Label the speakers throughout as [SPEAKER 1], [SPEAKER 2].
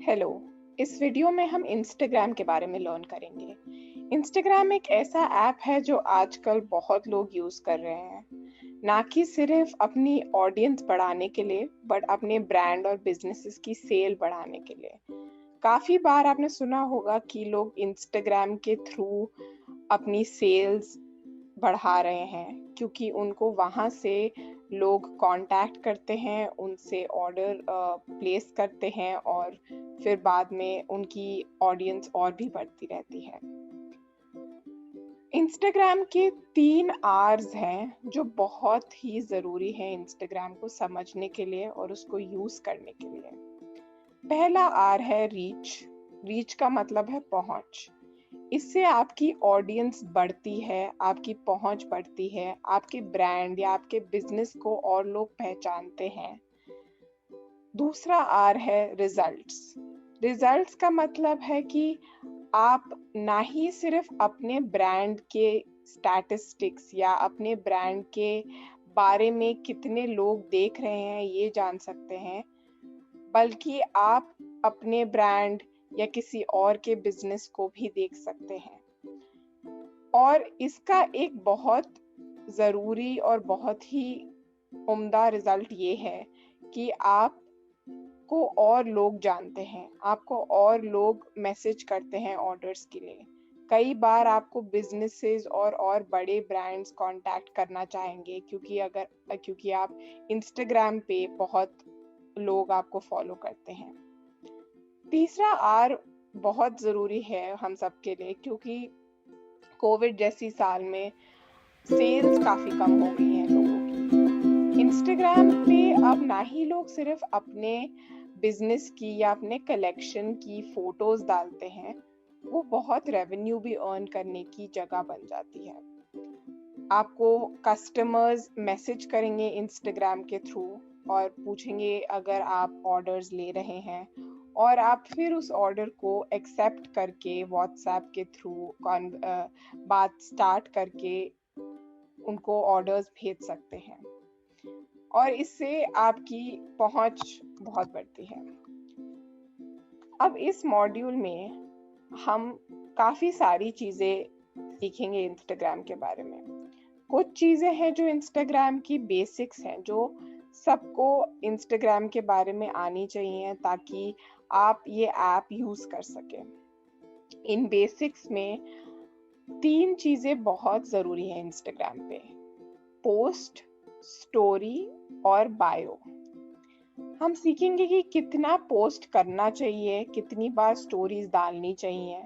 [SPEAKER 1] Hello. इस video में हम इंस्टाग्राम के बारे में लर्न करेंगे। इंस्टाग्राम एक ऐसा ऐप है जो आजकल बहुत लोग यूज़ कर रहे हैं, ना कि सिर्फ अपनी ऑडियंस बढ़ाने के लिए बट अपने ब्रांड और बिजनेसेस की सेल बढ़ाने के लिए। काफ़ी बार आपने सुना होगा कि लोग इंस्टाग्राम के थ्रू अपनी सेल्स बढ़ा रहे हैं क्योंकि उनको वहाँ से लोग कांटेक्ट करते हैं, उनसे ऑर्डर प्लेस करते हैं और फिर बाद में उनकी ऑडियंस और भी बढ़ती रहती है। इंस्टाग्राम के 3 आर्स हैं जो बहुत ही ज़रूरी है इंस्टाग्राम को समझने के लिए और उसको यूज़ करने के लिए। पहला आर है रीच। रीच का मतलब है पहुंच। इससे आपकी ऑडियंस बढ़ती है, आपकी पहुंच बढ़ती है, आपके ब्रांड या आपके बिजनेस को और लोग पहचानते हैं। दूसरा आर है रिजल्ट्स। रिजल्ट्स का मतलब है कि आप ना ही सिर्फ अपने ब्रांड के स्टैटिस्टिक्स या अपने ब्रांड के बारे में कितने लोग देख रहे हैं ये जान सकते हैं, बल्कि आप अपने ब्रांड या किसी और के बिजनेस को भी देख सकते हैं। और इसका एक बहुत ज़रूरी और बहुत ही उम्दा रिजल्ट ये है कि आपको और लोग जानते हैं, आपको और लोग मैसेज करते हैं ऑर्डर्स के लिए। कई बार आपको बिजनेसेस और बड़े ब्रांड्स कांटेक्ट करना चाहेंगे क्योंकि आप इंस्टाग्राम पे बहुत लोग आपको फॉलो करते हैं। तीसरा आर बहुत ज़रूरी है हम सबके लिए क्योंकि कोविड जैसी साल में सेल्स काफ़ी कम हो गई हैं लोगों की। इंस्टाग्राम पे अब ना ही लोग सिर्फ अपने बिजनेस की या अपने कलेक्शन की फोटोज डालते हैं, वो बहुत रेवेन्यू भी अर्न करने की जगह बन जाती है। आपको कस्टमर्स मैसेज करेंगे इंस्टाग्राम के थ्रू और पूछेंगे अगर आप ऑर्डर्स ले रहे हैं, और आप फिर उस ऑर्डर को एक्सेप्ट करके व्हाट्सएप के थ्रू बात स्टार्ट करके उनको ऑर्डर्स भेज सकते हैं और इससे आपकी पहुंच बहुत बढ़ती है। अब इस मॉड्यूल में हम काफ़ी सारी चीज़ें सीखेंगे इंस्टाग्राम के बारे में। कुछ चीज़ें हैं जो इंस्टाग्राम की बेसिक्स हैं, जो सबको इंस्टाग्राम के बारे में आनी चाहिए ताकि आप ये ऐप यूज़ कर सकें। इन बेसिक्स में 3 चीज़ें बहुत ज़रूरी हैं इंस्टाग्राम पे: पोस्ट, स्टोरी और बायो। हम सीखेंगे कि कितना पोस्ट करना चाहिए, कितनी बार स्टोरीज डालनी चाहिए।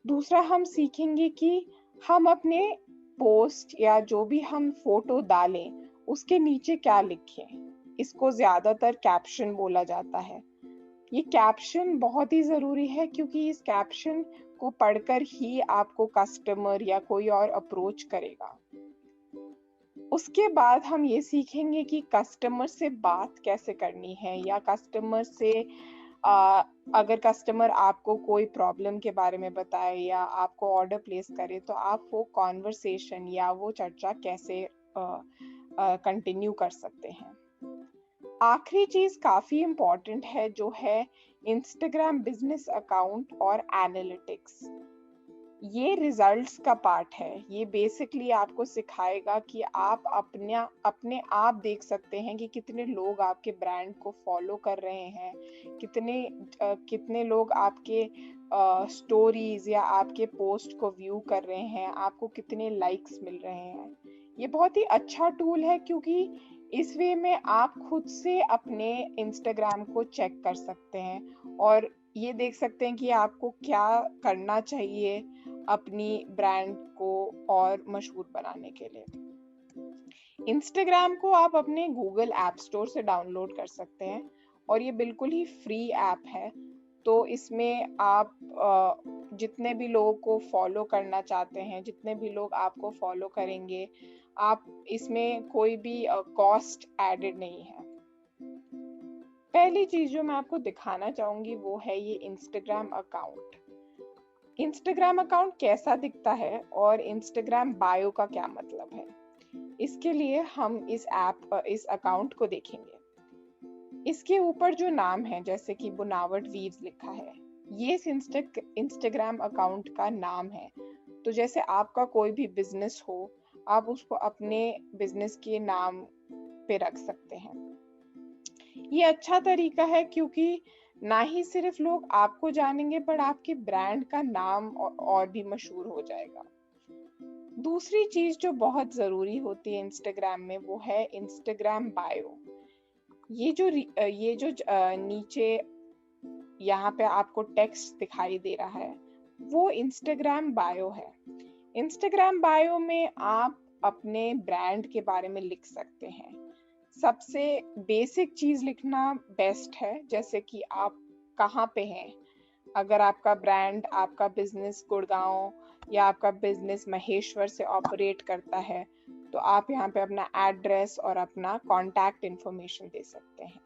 [SPEAKER 1] दूसरा, हम सीखेंगे कि हम अपने पोस्ट या जो भी हम फोटो डालें उसके नीचे क्या लिखें। इसको ज्यादातर कैप्शन बोला जाता है। ये कैप्शन बहुत ही जरूरी है क्योंकि इस कैप्शन को पढ़कर ही आपको कस्टमर या कोई और अप्रोच करेगा। उसके बाद हम ये सीखेंगे कि कस्टमर से बात कैसे करनी है, या कस्टमर से अगर कस्टमर आपको कोई प्रॉब्लम के बारे में बताए या आपको ऑर्डर प्लेस करे तो आप वो कॉन्वर्सेशन या वो चर्चा कैसे कंटिन्यू कर सकते हैं। आखिरी चीज काफी इम्पोर्टेंट है जो है इंस्टाग्राम बिजनेस अकाउंट और एनालिटिक्स। ये रिजल्ट्स का पार्ट है। ये बेसिकली आपको सिखाएगा कि आप अपने आप देख सकते हैं कि कितने लोग आपके ब्रांड को फॉलो कर रहे हैं, कितने लोग आपके स्टोरीज या आपके पोस्ट को व्यू कर रहे हैं, आपको कितने लाइक्स मिल रहे हैं। ये बहुत ही अच्छा टूल है क्योंकि इस वे में आप खुद से अपने इंस्टाग्राम को चेक कर सकते हैं और ये देख सकते हैं कि आपको क्या करना चाहिए अपनी ब्रांड को और मशहूर बनाने के लिए। इंस्टाग्राम को आप अपने गूगल ऐप स्टोर से डाउनलोड कर सकते हैं और ये बिल्कुल ही फ्री ऐप है। तो इसमें आप जितने भी लोगों को फॉलो करना चाहते हैं, जितने भी लोग आपको फॉलो करेंगे, आप इसमें कोई भी कॉस्ट एडेड नहीं है। पहली चीज जो मैं आपको दिखाना चाहूंगी वो है ये इंस्टाग्राम अकाउंट। इंस्टाग्राम अकाउंट कैसा दिखता है और इंस्टाग्राम बायो का क्या मतलब है, इसके लिए हम इस अकाउंट को देखेंगे। इसके ऊपर जो नाम है जैसे कि बुनावट वीव्स लिखा है, ये इस इंस्टाग्राम अकाउंट का नाम है। तो जैसे आपका कोई भी बिजनेस हो, आप उसको अपने बिजनेस के नाम पे रख सकते हैं। ये अच्छा तरीका है क्योंकि ना ही सिर्फ लोग आपको जानेंगे पर आपके ब्रांड का नाम और भी मशहूर हो जाएगा। दूसरी चीज जो बहुत जरूरी होती है इंस्टाग्राम में, वो है इंस्टाग्राम बायो। ये जो नीचे यहाँ पे आपको टेक्स्ट दिखाई दे रहा है, वो इंस्टाग्राम बायो है। इंस्टाग्राम बायो में आप अपने ब्रांड के बारे में लिख सकते हैं। सबसे बेसिक चीज लिखना बेस्ट है, जैसे कि आप कहाँ पे हैं। अगर आपका ब्रांड, आपका बिजनेस गुड़गांव या आपका बिजनेस महेश्वर से ऑपरेट करता है, तो आप यहाँ पे अपना एड्रेस और अपना कॉन्टैक्ट इंफॉर्मेशन दे सकते हैं।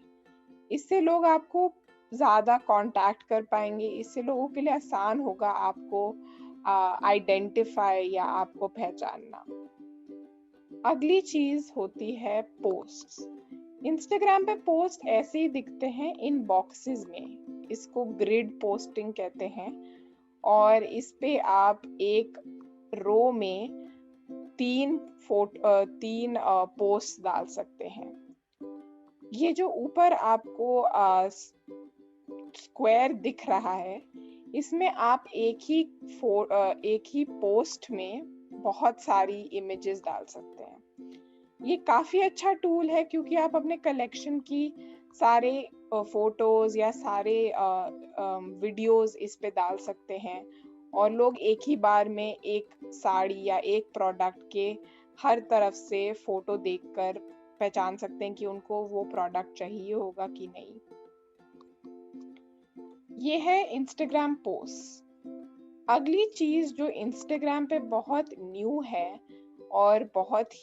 [SPEAKER 1] इससे लोग आपको ज्यादा कांटेक्ट कर पाएंगे, इससे लोगों के लिए आसान होगा आपको आइडेंटिफाई या आपको पहचानना। अगली चीज होती है पोस्ट्स। इंस्टाग्राम पे पोस्ट ऐसे ही दिखते हैं इन बॉक्सेस में, इसको ग्रिड पोस्टिंग कहते हैं। और इस पे आप एक रो में तीन पोस्ट डाल सकते हैं। ये जो ऊपर आपको स्क्वायर दिख रहा है, इसमें आप एक ही पोस्ट में बहुत सारी इमेजेस डाल सकते हैं। ये काफी अच्छा टूल है क्योंकि आप अपने कलेक्शन की सारे फोटोज या सारे वीडियोस इस पे डाल सकते हैं, और लोग एक ही बार में एक साड़ी या एक प्रोडक्ट के हर तरफ से फोटो देखकर पहचान सकते हैं कि उनको वो प्रोडक्ट चाहिए होगा कि नहीं। ये है इंस्टाग्राम पोस्ट। अगली चीज जो इंस्टाग्राम पे बहुत न्यू है और बहुत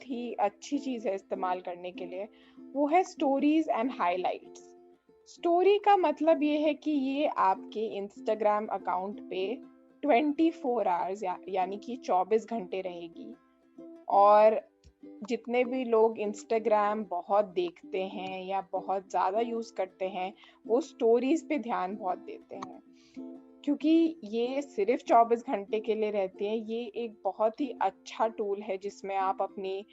[SPEAKER 1] ही अच्छी चीज है इस्तेमाल करने के लिए, वो है स्टोरीज एंड हाइलाइट्स। स्टोरी का मतलब ये है कि ये आपके इंस्टाग्राम अकाउंट पे 24 आवर्स यानी कि 24 घंटे रहेगी। और जितने भी लोग इंस्टाग्राम बहुत देखते हैं या बहुत ज़्यादा यूज़ करते हैं, वो स्टोरीज पे ध्यान बहुत देते हैं, क्योंकि ये सिर्फ 24 घंटे के लिए रहते हैं। ये एक बहुत ही अच्छा टूल है जिसमें आप अपनी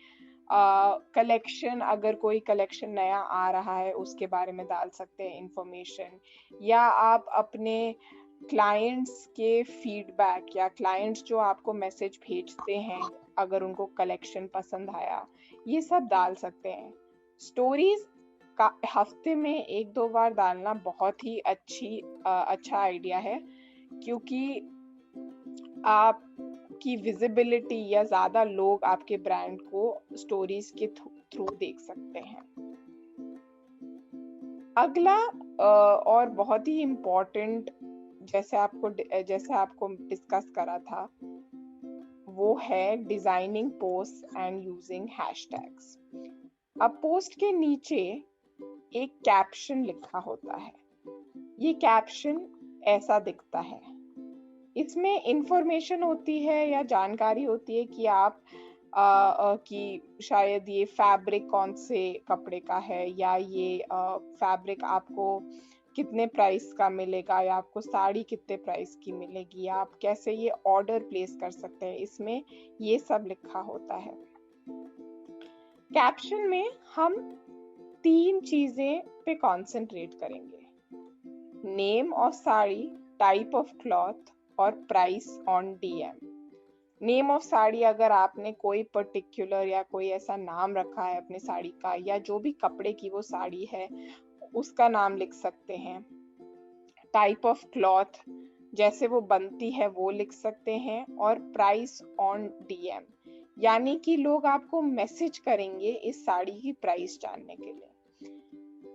[SPEAKER 1] कलेक्शन, अगर कोई कलेक्शन नया आ रहा है उसके बारे में डाल सकते हैं इंफॉर्मेशन, या आप अपने क्लाइंट्स के फीडबैक या क्लाइंट्स जो आपको मैसेज भेजते हैं अगर उनको कलेक्शन पसंद आया, ये सब डाल सकते हैं। स्टोरीज का हफ्ते में 1-2 बार डालना बहुत ही अच्छा आइडिया है, क्योंकि आपकी विजिबिलिटी या ज्यादा लोग आपके ब्रांड को स्टोरीज के थ्रू देख सकते हैं। अगला और बहुत ही इम्पोर्टेंट, जैसे आपको डिस्कस करा था, वो है designing post and using hashtags. अब पोस्ट के नीचे एक कैप्शन लिखा होता है। ये कैप्शन ऐसा दिखता है। इसमें इंफॉर्मेशन होती है या जानकारी होती है कि कि शायद ये फैब्रिक कौन से कपड़े का है, या ये फैब्रिक आपको कितने प्राइस का मिलेगा, या आपको साड़ी कितने प्राइस की मिलेगी, या आप कैसे ये ऑर्डर प्लेस कर सकते हैं। इसमें ये सब लिखा होता है। कैप्शन में हम 3 चीजें पे कंसंट्रेट करेंगे: name of sari, type of cloth और price on DM. Name of sari, अगर आपने कोई पर्टिकुलर या कोई ऐसा नाम रखा है अपने साड़ी का, या जो भी कपड़े की वो साड़ी है उसका नाम लिख सकते हैं। टाइप ऑफ क्लॉथ, जैसे वो बनती है वो लिख सकते हैं। और प्राइस ऑन डीएम, यानी कि लोग आपको मैसेज करेंगे इस साड़ी की प्राइस जानने के लिए।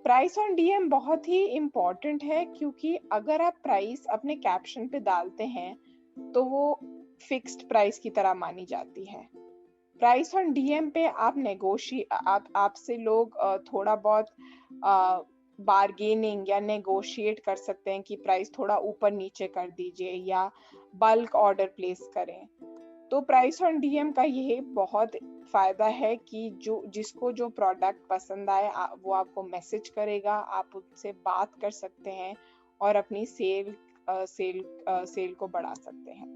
[SPEAKER 1] प्राइस ऑन डीएम बहुत ही इम्पोर्टेंट है, क्योंकि अगर आप प्राइस अपने कैप्शन पे डालते हैं तो वो फिक्स्ड प्राइस की तरह मानी जाती है। प्राइस ऑन डीएम पे आपसे लोग थोड़ा बहुत बार्गेनिंग या नेगोशिएट कर सकते हैं कि प्राइस थोड़ा ऊपर नीचे कर दीजिए या बल्क ऑर्डर प्लेस करें। तो प्राइस ऑन डीएम का ये बहुत फायदा है कि जिसको जो प्रोडक्ट पसंद आए वो आपको मैसेज करेगा, आप उससे बात कर सकते हैं और अपनी सेल को बढ़ा सकते हैं।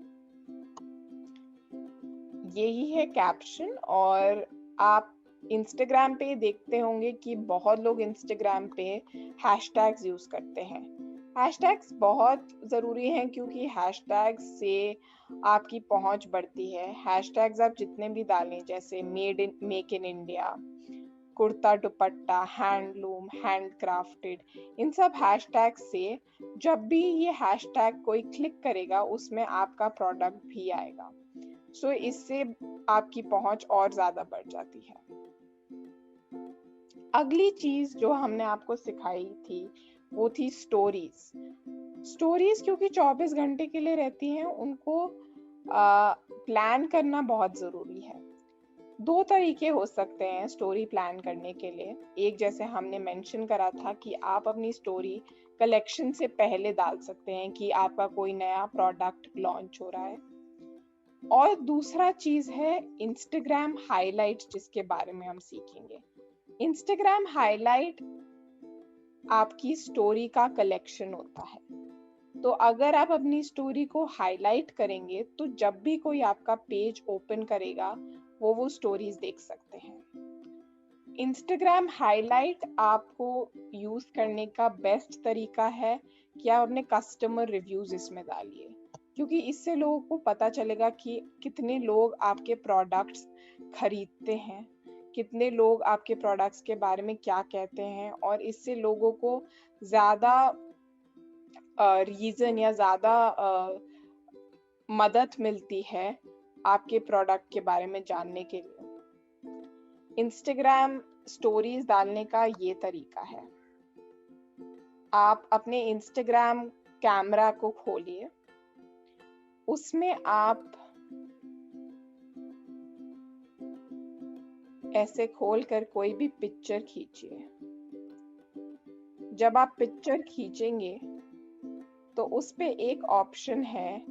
[SPEAKER 1] यही है कैप्शन। और आप इंस्टाग्राम पे देखते होंगे कि बहुत लोग इंस्टाग्राम पे हैशटैग्स यूज करते हैं। हैशटैग्स बहुत ज़रूरी हैं क्योंकि हैशटैग्स से आपकी पहुंच बढ़ती है। हैशटैग्स आप जितने भी डालें, जैसे make in India, kurta dupatta, handloom, handcrafted, इन सब हैशटैग से जब भी ये हैशटैग कोई क्लिक करेगा उसमें आपका प्रोडक्ट भी आएगा। सो इससे आपकी पहुंच और ज्यादा बढ़ जाती है। अगली चीज जो हमने आपको सिखाई थी वो थी स्टोरीज। स्टोरीज क्योंकि 24 घंटे के लिए रहती हैं, उनको प्लान करना बहुत जरूरी है। 2 तरीके हो सकते हैं स्टोरी प्लान करने के लिए। एक, जैसे हमने मेंशन करा था कि आप अपनी स्टोरी कलेक्शन से पहले डाल सकते हैं कि आपका कोई नया प्रोडक्ट लॉन्च हो रहा है। और दूसरा चीज है इंस्टाग्राम हाइलाइट्स, जिसके बारे में हम सीखेंगे। इंस्टाग्राम हाइलाइट आपकी स्टोरी का कलेक्शन होता है। तो अगर आप अपनी स्टोरी को हाईलाइट करेंगे तो जब भी कोई आपका पेज ओपन करेगा वो स्टोरीज देख सकते हैं। इंस्टाग्राम हाईलाइट आपको यूज करने का बेस्ट तरीका है कि आप अपने कस्टमर रिव्यूज इसमें डालिए, क्योंकि इससे लोगों को पता चलेगा कि कितने लोग आपके प्रोडक्ट्स खरीदते हैं, कितने लोग आपके प्रोडक्ट्स के बारे में क्या कहते हैं, और इससे लोगों को ज्यादा रीजन या ज्यादा मदद मिलती है आपके प्रोडक्ट के बारे में जानने के लिए। इंस्टाग्राम स्टोरीज डालने का ये तरीका है। आप अपने इंस्टाग्राम कैमरा को खोलिए, उसमें आप ऐसे खोलकर कोई भी पिक्चर खींचिए। जब आप पिक्चर खींचेंगे तो उस पे एक ऑप्शन है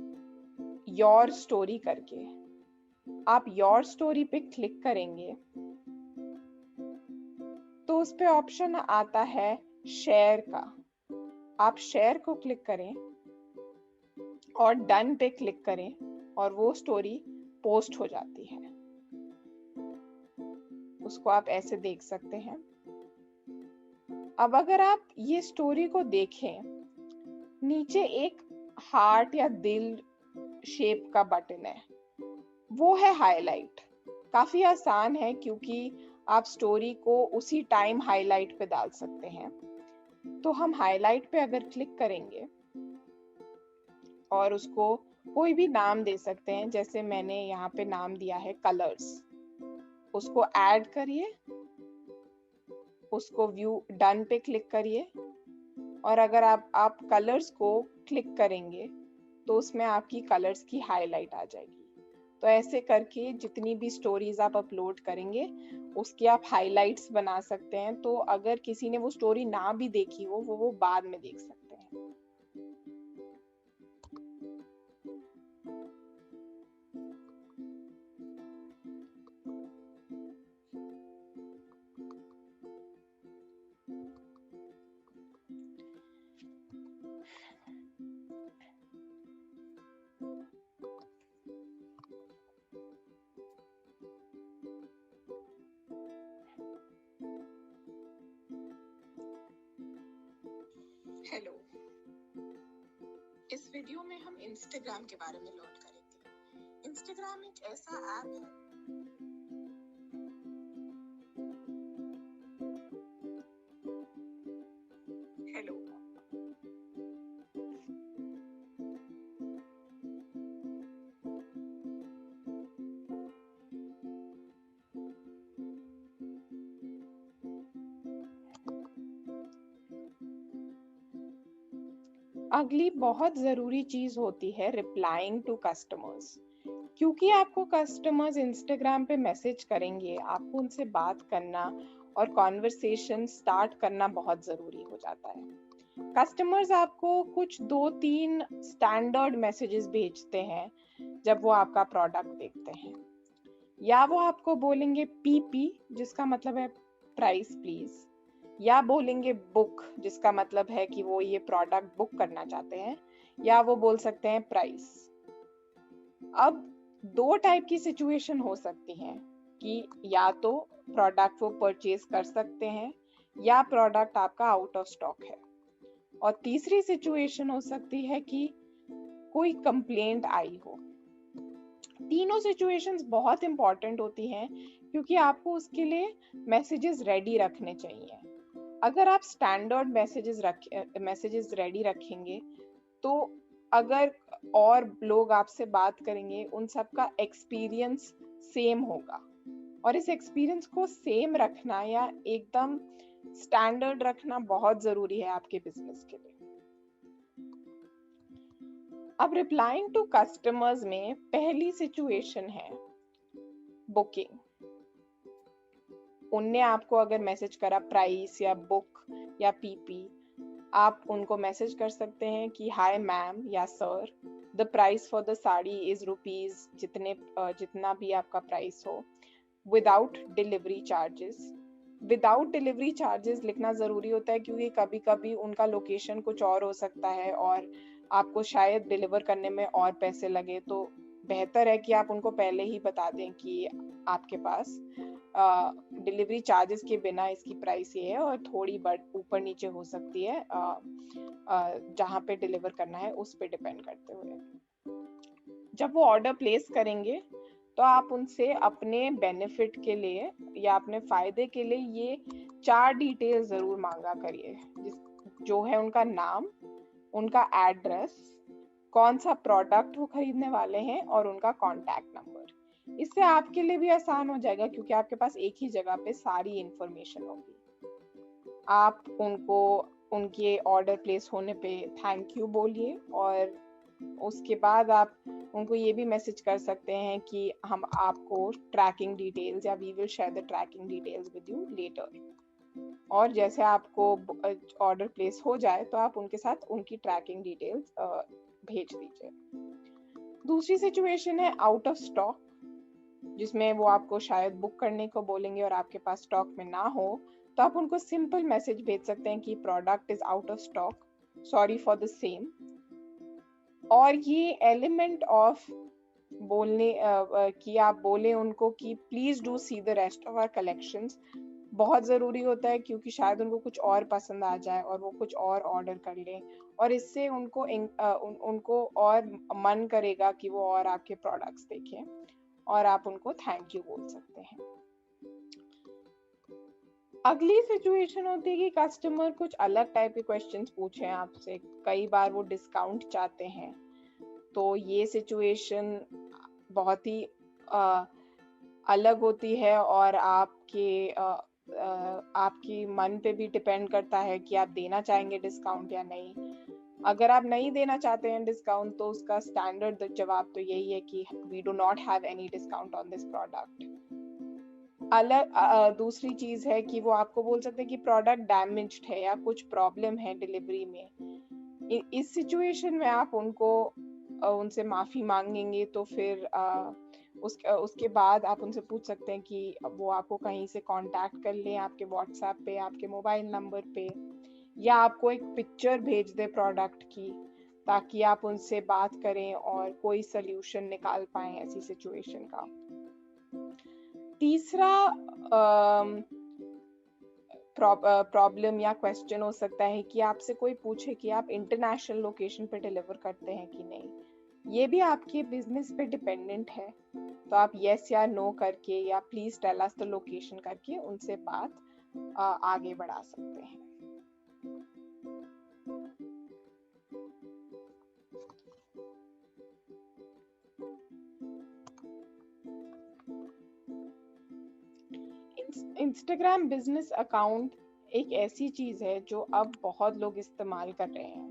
[SPEAKER 1] योर स्टोरी करके। आप योर स्टोरी पे क्लिक करेंगे तो उस पे ऑप्शन आता है शेयर का। आप शेयर को क्लिक करें और डन पे क्लिक करें और वो स्टोरी पोस्ट हो जाती है। उसको आप ऐसे देख सकते हैं। अब अगर आप ये स्टोरी को देखें, नीचे एक हार्ट या दिल शेप का बटन है, वो है हाईलाइट। काफी आसान है क्योंकि आप स्टोरी को उसी टाइम हाईलाइट पे डाल सकते हैं। तो हम हाईलाइट पे अगर क्लिक करेंगे और उसको कोई भी नाम दे सकते हैं, जैसे मैंने यहाँ पे नाम दिया है कलर्स, उसको ऐड करिए, उसको व्यू डन पे क्लिक करिए, और अगर आप कलर्स को क्लिक करेंगे तो उसमें आपकी कलर्स की हाईलाइट आ जाएगी। तो ऐसे करके जितनी भी स्टोरीज आप अपलोड करेंगे उसकी आप हाईलाइट्स बना सकते हैं। तो अगर किसी ने वो स्टोरी ना भी देखी हो वो बाद में देख सकते हैं। हेलो, इस वीडियो में हम इंस्टाग्राम के बारे में लर्न करेंगे। इंस्टाग्राम एक ऐसा ऐप है हेलो अगली बहुत ज़रूरी चीज़ होती है रिप्लाइंग टू कस्टमर्स। क्योंकि आपको कस्टमर्स इंस्टाग्राम पे मैसेज करेंगे, आपको उनसे बात करना और कॉन्वर्सेशन स्टार्ट करना बहुत ज़रूरी हो जाता है। कस्टमर्स आपको कुछ 2-3 स्टैंडर्ड मैसेजेस भेजते हैं जब वो आपका प्रोडक्ट देखते हैं। या वो आपको बोलेंगे पीपी, जिसका मतलब है प्राइस प्लीज, या बोलेंगे बुक, जिसका मतलब है कि वो ये प्रोडक्ट बुक करना चाहते हैं, या वो बोल सकते हैं प्राइस। अब दो टाइप की सिचुएशन हो सकती हैं कि या तो प्रोडक्ट वो परचेज कर सकते हैं या प्रोडक्ट आपका आउट ऑफ स्टॉक है, और तीसरी सिचुएशन हो सकती है कि कोई कंप्लेंट आई हो। तीनों सिचुएशंस बहुत इंपॉर्टेंट होती हैं क्योंकि आपको उसके लिए मैसेजेस रेडी रखने चाहिए। अगर आप स्टैंडर्ड मैसेजेस रेडी रखेंगे तो अगर और लोग आपसे बात करेंगे उन सब का एक्सपीरियंस सेम होगा, और इस एक्सपीरियंस को सेम रखना या एकदम स्टैंडर्ड रखना बहुत जरूरी है आपके बिजनेस के लिए। अब रिप्लाइंग टू कस्टमर्स में पहली सिचुएशन है बुकिंग। उनने आपको अगर मैसेज करा प्राइस या बुक या पीपी, आप उनको मैसेज कर सकते हैं कि हाय मैम या sir, the price for the sari is rupees जितना भी आपका प्राइस हो, without delivery charges. Without delivery charges लिखना जरूरी होता है क्योंकि कभी कभी उनका लोकेशन कुछ और हो सकता है और आपको शायद डिलीवर करने में और पैसे लगे, तो बेहतर है कि आप उनको पहले ही बता दें कि आपके पास डिलीवरी चार्जेस के बिना इसकी प्राइस ये है और थोड़ी ऊपर नीचे हो सकती है जहाँ पे डिलीवर करना है उस पे डिपेंड करते हुए। जब वो ऑर्डर प्लेस करेंगे तो आप उनसे अपने बेनिफिट के लिए या अपने फायदे के लिए ये 4 डिटेल जरूर मांगा करिए, जो है उनका नाम, उनका एड्रेस, कौन सा प्रोडक्ट वो खरीदने वाले हैं और उनका कॉन्टैक्ट नंबर। इससे आपके लिए भी आसान हो जाएगा क्योंकि आपके पास एक ही जगह पे सारी इंफॉर्मेशन होगी। आप उनको उनके ऑर्डर प्लेस होने पे थैंक यू बोलिए, और उसके बाद आप उनको ये भी मैसेज कर सकते हैं कि हम आपको ट्रैकिंग डिटेल्स या we will share the tracking details with you later. और जैसे आपको ऑर्डर प्लेस हो जाए तो आप उनके साथ उनकी ट्रैकिंग डिटेल्स भेज दीजिए। दूसरी सिचुएशन है आउट ऑफ स्टॉक, जिसमें वो आपको शायद बुक करने को बोलेंगे और आपके पास स्टॉक में ना हो, तो आप उनको सिंपल मैसेज भेज सकते हैं कि product is out of stock, sorry for the same. और ये एलिमेंट ऑफ बोलने कि आप बोले उनको कि please do see the rest of our collections बहुत जरूरी होता है क्योंकि शायद उनको कुछ और पसंद आ जाए और वो कुछ और ऑर्डर कर लें, और इससे उनको और मन करेगा कि वो और आपके प्रोडक्ट्स देखें, और आप उनको थैंक यू बोल सकते हैं। अगली सिचुएशन होती है कि कस्टमर कुछ अलग टाइप के क्वेश्चंस पूछे आपसे, कई बार वो डिस्काउंट चाहते हैं, तो ये सिचुएशन बहुत ही अलग होती है और आपकी मन पे भी डिपेंड करता है कि आप देना चाहेंगे डिस्काउंट या नहीं। अगर आप नहीं देना चाहते हैं डिस्काउंट तो उसका स्टैंडर्ड जवाब तो यही है कि we do not have any discount on this product. दूसरी चीज है कि वो आपको बोल सकते हैं कि प्रोडक्ट डैमेज्ड है या कुछ प्रॉब्लम है डिलीवरी में। इस सिचुएशन में आप उनसे माफी मांगेंगे तो फिर उसके बाद आप उनसे पूछ सकते हैं कि वो आपको कहीं से कांटेक्ट कर लें, आपके व्हाट्सएप पे, आपके मोबाइल नंबर पे, या आपको एक पिक्चर भेज दे प्रोडक्ट की ताकि आप उनसे बात करें और कोई सल्यूशन निकाल पाए ऐसी सिचुएशन का। तीसरा प्रॉब्लम या क्वेश्चन हो सकता है कि आपसे कोई पूछे कि आप इंटरनेशनल लोकेशन पे डिलीवर करते हैं कि नहीं। ये भी आपके बिजनेस पे डिपेंडेंट है, तो आप यस या नो करके या please tell us the location करके उनसे बात आगे बढ़ा सकते हैं। इंस्टाग्राम बिजनेस अकाउंट एक ऐसी चीज है जो अब बहुत लोग इस्तेमाल कर रहे हैं,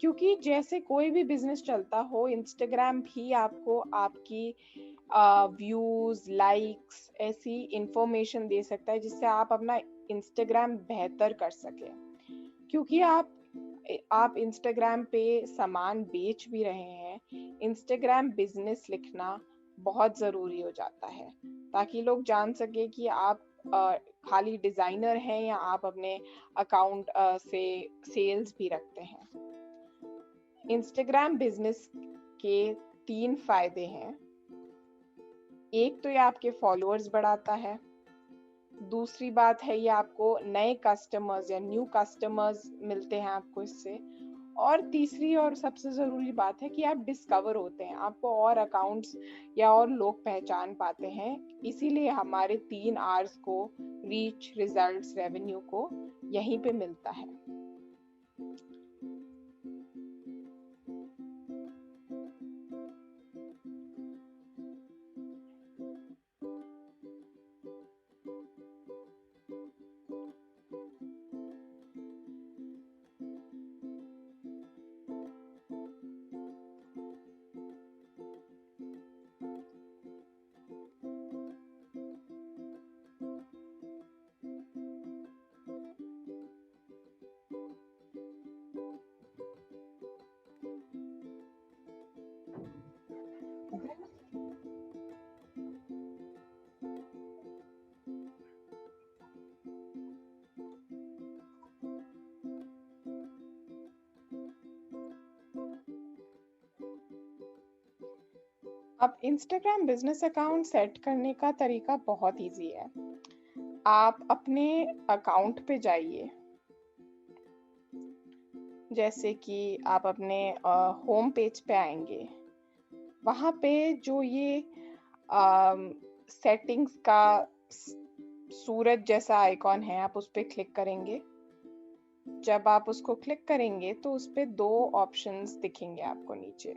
[SPEAKER 1] क्योंकि जैसे कोई भी बिजनेस चलता हो इंस्टाग्राम भी आपको आपकी व्यूज, लाइक्स, ऐसी इंफॉर्मेशन दे सकता है जिससे आप अपना इंस्टाग्राम बेहतर कर सके। क्योंकि आप आप इंस्टाग्राम पे सामान बेच भी रहे हैं, इंस्टाग्राम बिजनेस लिखना बहुत ज़रूरी हो जाता है, ताकि लोग जान सके कि आप खाली डिज़ाइनर हैं या आप अपने अकाउंट से सेल्स भी रखते हैं। इंस्टाग्राम बिजनेस के 3 फायदे हैं। एक तो ये आपके फॉलोअर्स बढ़ाता है, दूसरी बात है ये आपको नए कस्टमर्स या न्यू कस्टमर्स मिलते हैं आपको इससे, और तीसरी और सबसे ज़रूरी बात है कि आप डिस्कवर होते हैं, आपको और अकाउंट्स या और लोग पहचान पाते हैं। इसीलिए हमारे 3 आर्स को, रीच, रिजल्ट्स, रेवेन्यू को यहीं पे मिलता है। अब इंस्टाग्राम बिजनेस अकाउंट सेट करने का तरीका बहुत इजी है। आप अपने अकाउंट पे जाइए, जैसे कि आप अपने होम पेज पे आएंगे, वहाँ पे जो ये सेटिंग्स का सूरज जैसा आइकॉन है, आप उस पर क्लिक करेंगे। जब आप उसको क्लिक करेंगे तो उस पे 2 ऑप्शंस दिखेंगे आपको नीचे,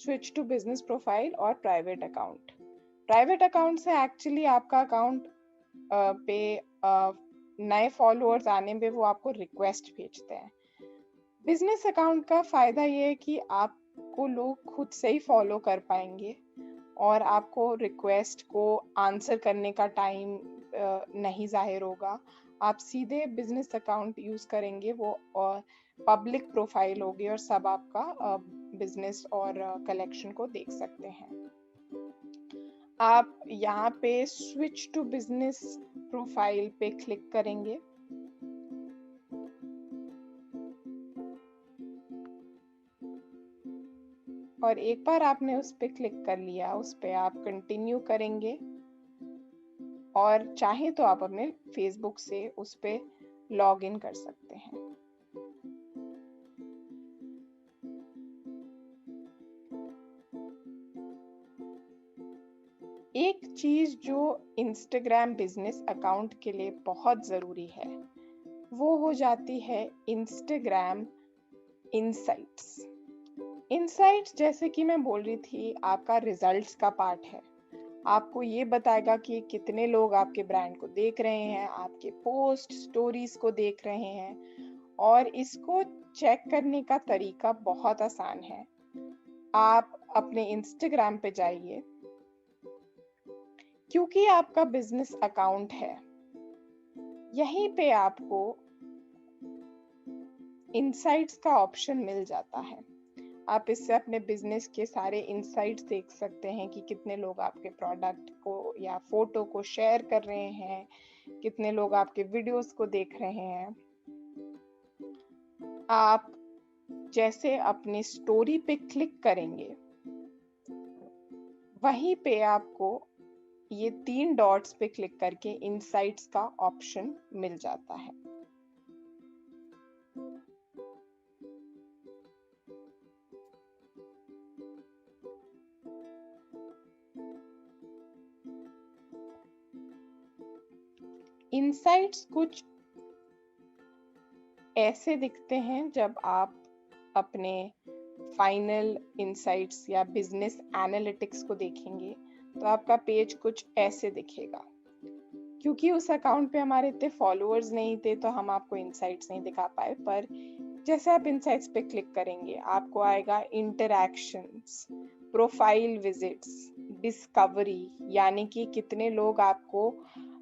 [SPEAKER 1] स्विच टू बिजनेस प्रोफाइल और प्राइवेट अकाउंट। प्राइवेट अकाउंट से एक्चुअली आपका अकाउंट पे नए फॉलोअर्स आने पे वो आपको रिक्वेस्ट भेजते हैं। बिजनेस अकाउंट का फायदा ये है कि आपको लोग खुद से ही फॉलो कर पाएंगे और आपको रिक्वेस्ट को आंसर करने का टाइम नहीं जाहिर होगा। आप सीधे बिजनेस अकाउंट यूज करेंगे, वो पब्लिक प्रोफाइल होगी और सब आपका बिजनेस और कलेक्शन को देख सकते हैं। आप यहाँ पे स्विच टू बिजनेस प्रोफाइल पे क्लिक करेंगे और एक बार आपने उस पे क्लिक कर लिया, उस पे आप कंटिन्यू करेंगे और चाहे तो आप अपने फेसबुक से उस पे लॉग इन कर सकते हैं। एक चीज जो इंस्टाग्राम बिजनेस अकाउंट के लिए बहुत जरूरी है, वो हो जाती है इंस्टाग्राम इनसाइट्स। इनसाइट्स, जैसे कि मैं बोल रही थी, आपका रिजल्ट्स का पार्ट है। आपको ये बताएगा कि कितने लोग आपके ब्रांड को देख रहे हैं, आपके पोस्ट स्टोरीज को देख रहे हैं, और इसको चेक करने का तरीका बहुत आसान है। आप अपने इंस्टाग्राम पे जाइए, क्योंकि आपका बिजनेस अकाउंट है, यहीं पे आपको इनसाइट्स का ऑप्शन मिल जाता है। आप इससे अपने बिजनेस के सारे इनसाइट्स देख सकते हैं कि कितने लोग आपके प्रोडक्ट को या फोटो को शेयर कर रहे हैं, कितने लोग आपके वीडियोस को देख रहे हैं। आप जैसे अपनी स्टोरी पे क्लिक करेंगे, वहीं पे आपको ये 3 डॉट्स पे क्लिक करके इनसाइट्स का ऑप्शन मिल जाता है। इनसाइट्स कुछ ऐसे दिखते हैं जब आप अपने फाइनल इनसाइट्स या बिजनेस एनालिटिक्स को देखेंगे, तो आपका पेज कुछ ऐसे दिखेगा। क्योंकि उस अकाउंट पे हमारे इतने फॉलोअर्स नहीं थे, तो हम आपको इनसाइट्स नहीं दिखा पाए, पर जैसे आप इनसाइट्स पे क्लिक करेंगे, आपको आएगा इंटरैक्शंस, प्रोफाइल विजिट्स, डिस्कवरी, यानी कि कितने लोग आपको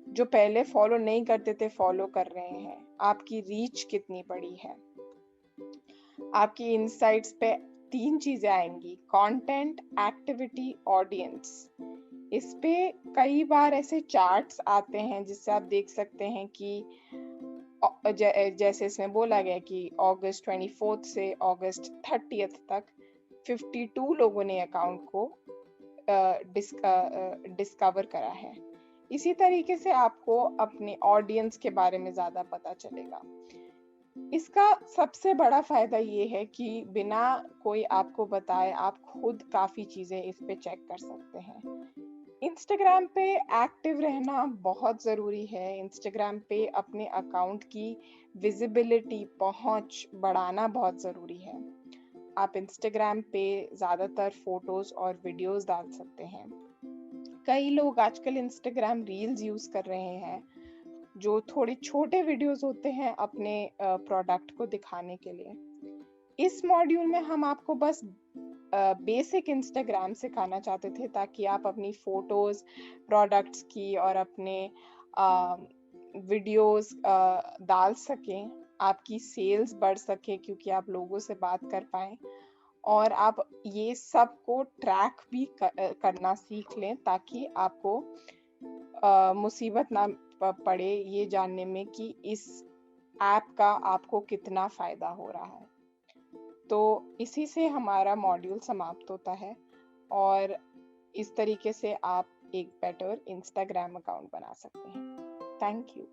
[SPEAKER 1] जो पहले फॉलो नहीं करते थे फॉलो कर रहे हैं, आपकी रीच कितनी बड़ी है। आपकी इनसाइट्स पे 3 चीजें आएंगी: कंटेंट, एक्टिविटी, ऑडियंस। इस पे कई बार ऐसे चार्ट्स आते हैं जिससे आप देख सकते हैं कि जैसे इसमें बोला गया कि अगस्त 24 से अगस्त 30 तक 52 लोगों ने अकाउंट को डिस्कवर करा है। इसी तरीके से आपको अपने ऑडियंस के बारे में ज्यादा पता चलेगा। इसका सबसे बड़ा फायदा ये है कि बिना कोई आपको बताए आप खुद काफी चीजें इस पे चेक कर सकते हैं। इंस्टाग्राम पे एक्टिव रहना बहुत ज़रूरी है। इंस्टाग्राम पे अपने अकाउंट की विजिबिलिटी, पहुंच बढ़ाना बहुत ज़रूरी है। आप इंस्टाग्राम पे ज़्यादातर फोटोज और वीडियोस डाल सकते हैं। कई लोग आजकल इंस्टाग्राम रील्स यूज़ कर रहे हैं, जो थोड़े छोटे वीडियोस होते हैं अपने प्रोडक्ट को दिखाने के लिए। इस मॉड्यूल में हम आपको बस बेसिक इंस्टाग्राम सिखाना चाहते थे ताकि आप अपनी फोटोज, प्रोडक्ट्स की और अपने वीडियोस डाल सकें, आपकी सेल्स बढ़ सके क्योंकि आप लोगों से बात कर पाएं, और आप ये सब को ट्रैक भी करना सीख लें ताकि आपको मुसीबत ना पड़े ये जानने में कि इस ऐप का आपको कितना फायदा हो रहा है। तो इसी से हमारा मॉड्यूल समाप्त होता है और इस तरीके से आप एक बेटर इंस्टाग्राम अकाउंट बना सकते हैं। Thank you.